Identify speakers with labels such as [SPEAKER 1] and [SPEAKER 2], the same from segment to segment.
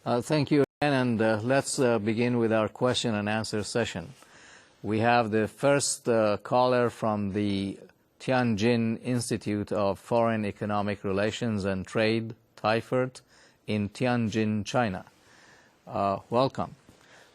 [SPEAKER 1] Thank you, and let's begin with our question and answer session. We have the first caller from the Tianjin Institute of Foreign Economic Relations and Trade, TIFERT, in Tianjin, China. Welcome.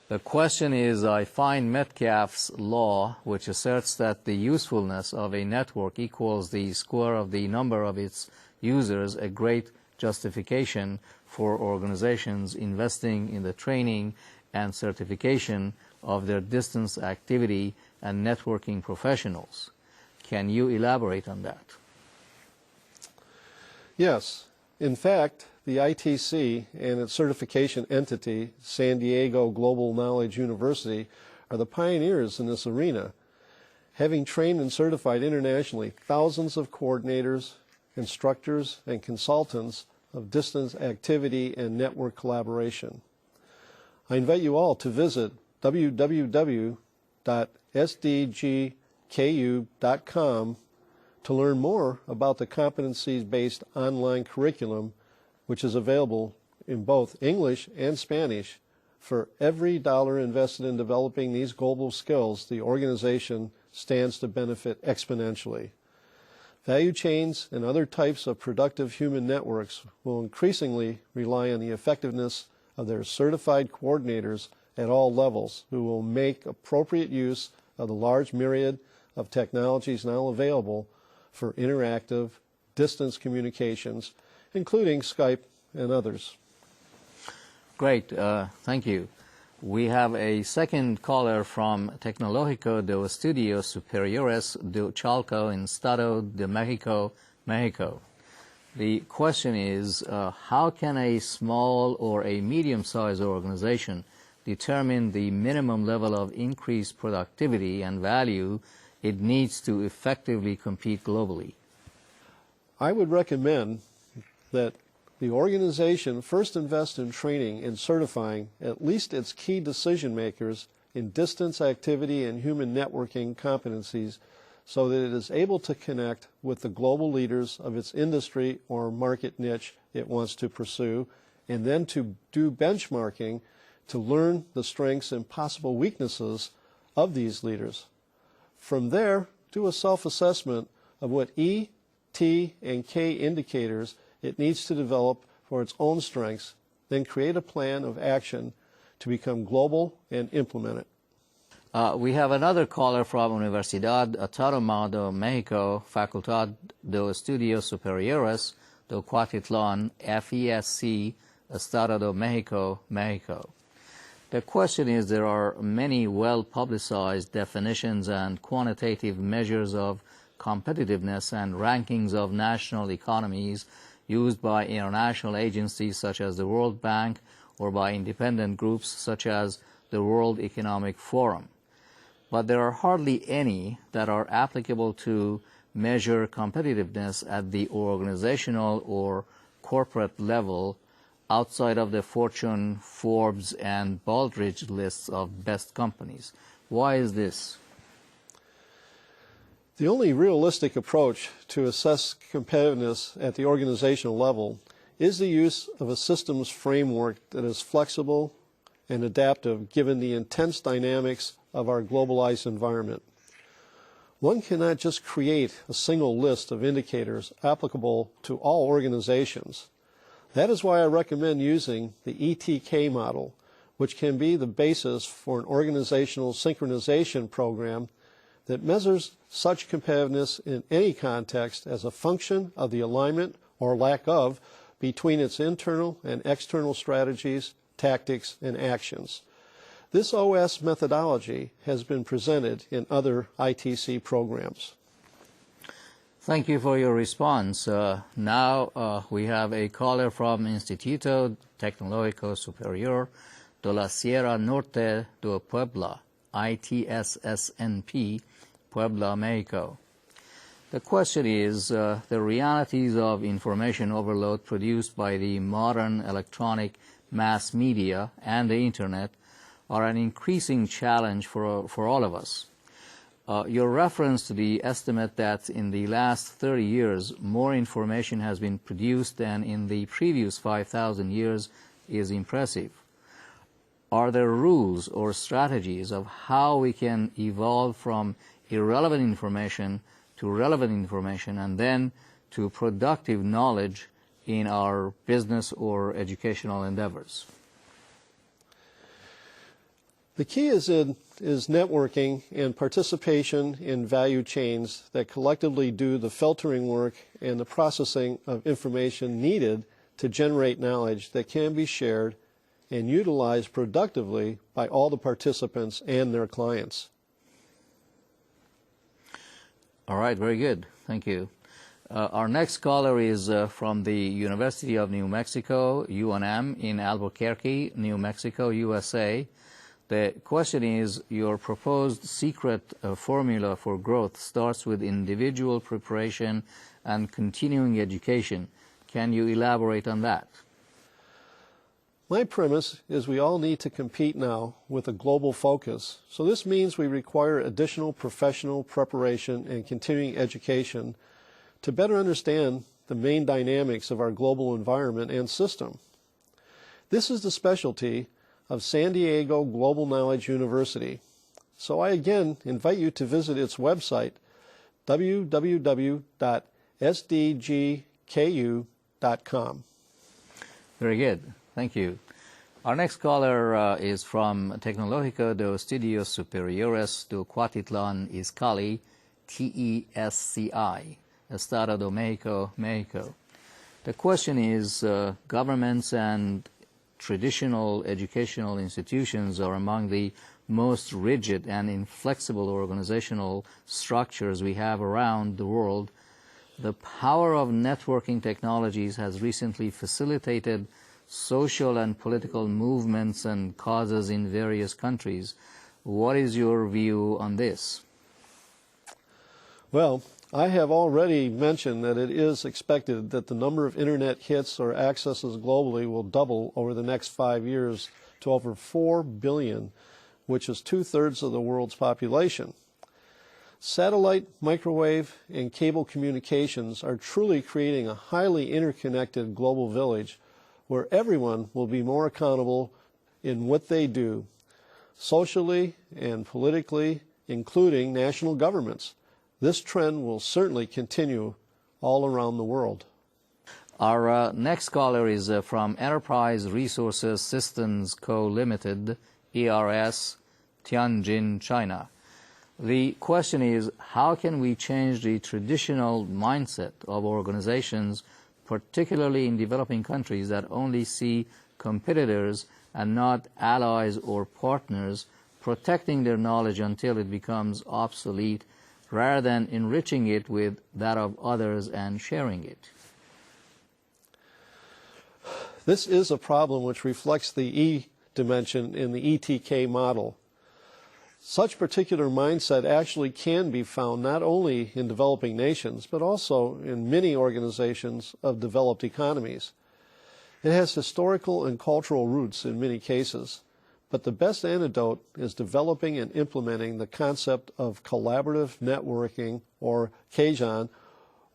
[SPEAKER 1] The question is, I find Metcalfe's law, which asserts that the usefulness of a network equals the square of the number of its users, a great justification for organizations investing in the training and certification of their distance activity and networking professionals. Can you elaborate on that?
[SPEAKER 2] Yes. In fact, the ITC and its certification entity, San Diego Global Knowledge University, are the pioneers in this arena, having trained and certified internationally thousands of coordinators, instructors, and consultants of distance activity and network collaboration. I invite you all to visit www.sdgku.com to learn more about the competencies-based online curriculum, which is available in both English and Spanish. For every dollar invested in developing these global skills, the organization stands to benefit exponentially. Value chains and other types of productive human networks will increasingly rely on the effectiveness of their certified coordinators at all levels, who will make appropriate use of the large myriad of technologies now available for interactive distance communications, including Skype and others.
[SPEAKER 1] Great, thank you. We have a second caller from Tecnologico de Estudios Superiores de Chalco in Estado de Mexico, Mexico. The question is, how can a small or a medium-sized organization determine the minimum level of increased productivity and value it needs to effectively compete globally?
[SPEAKER 2] I would recommend that the organization first invest in training and certifying at least its key decision makers in distance activity and human networking competencies so that it is able to connect with the global leaders of its industry or market niche it wants to pursue, and then to do benchmarking to learn the strengths and possible weaknesses of these leaders. From there, do a self-assessment of what E, T, and K indicators it needs to develop for its own strengths, then create a plan of action to become global and implement it.
[SPEAKER 1] We have another caller from Universidad Autónoma de México, Facultad de Estudios Superiores de Cuautitlán, FESC, Estado de México, Mexico. The question is, there are many well-publicized definitions and quantitative measures of competitiveness and rankings of national economies used by international agencies such as the World Bank or by independent groups such as the World Economic Forum. But there are hardly any that are applicable to measure competitiveness at the organizational or corporate level outside of the Fortune, Forbes, and Baldrige lists of best companies. Why is this?
[SPEAKER 2] The only realistic approach to assess competitiveness at the organizational level is the use of a systems framework that is flexible and adaptive given the intense dynamics of our globalized environment. One cannot just create a single list of indicators applicable to all organizations. That is why I recommend using the ETK model, which can be the basis for an organizational synchronization program that measures such competitiveness in any context as a function of the alignment or lack of between its internal and external strategies, tactics, and actions. This OS methodology has been presented in other ITC programs.
[SPEAKER 1] Thank you for your response. Now we have a caller from Instituto Tecnologico Superior de la Sierra Norte de Puebla, ITSSNP, Puebla, Mexico. The question is, the realities of information overload produced by the modern electronic mass media and the Internet are an increasing challenge for all of us. Your reference to the estimate that in the last 30 years more information has been produced than in the previous 5,000 years is impressive. Are there rules or strategies of how we can evolve from irrelevant information to relevant information and then to productive knowledge in our business or educational endeavors?
[SPEAKER 2] The key is networking and participation in value chains that collectively do the filtering work and the processing of information needed to generate knowledge that can be shared and utilized productively by all the participants and their clients.
[SPEAKER 1] All right, very good. Thank you. Our next caller is from the University of New Mexico, UNM, in Albuquerque, New Mexico, USA. The question is, your proposed secret formula for growth starts with individual preparation and continuing education. Can you elaborate on that?
[SPEAKER 2] My premise is we all need to compete now with a global focus. So this means we require additional professional preparation and continuing education to better understand the main dynamics of our global environment and system. This is the specialty of San Diego Global Knowledge University. So I again invite you to visit its website, www.sdgku.com.
[SPEAKER 1] Very good. Thank you. Our next caller is from Tecnologico de Estudios Superiores de Cuautitlán Izcalli, TESCI, Estado de Mexico, Mexico. The question is, governments and traditional educational institutions are among the most rigid and inflexible organizational structures we have around the world. The power of networking technologies has recently facilitated social and political movements and causes in various countries. What is your view on this?
[SPEAKER 2] Well, I have already mentioned that it is expected that the number of internet hits or accesses globally will double over the next 5 years to over 4 billion, which is 2/3 of the world's population. Satellite, microwave, and cable communications are truly creating a highly interconnected global village where everyone will be more accountable in what they do, socially and politically, including national governments. This trend will certainly continue all around the world.
[SPEAKER 1] Our next caller is from Enterprise Resources Systems Co. Limited, ERS, Tianjin, China. The question is, how can we change the traditional mindset of organizations, particularly in developing countries that only see competitors and not allies or partners, protecting their knowledge until it becomes obsolete, rather than enriching it with that of others and sharing it?
[SPEAKER 2] This is a problem which reflects the E dimension in the ETK model. Such particular mindset actually can be found not only in developing nations, but also in many organizations of developed economies. It has historical and cultural roots in many cases. But the best antidote is developing and implementing the concept of collaborative networking, or Kaizen,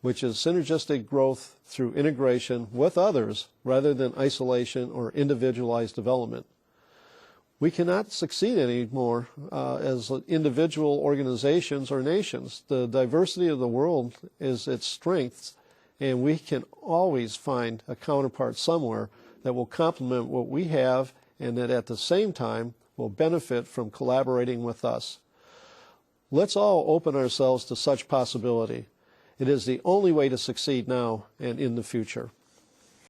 [SPEAKER 2] which is synergistic growth through integration with others rather than isolation or individualized development. We cannot succeed anymore as individual organizations or nations. The diversity of the world is its strength, and we can always find a counterpart somewhere that will complement what we have and that at the same time will benefit from collaborating with us. Let's all open ourselves to such possibility. It is the only way to succeed now and in the future.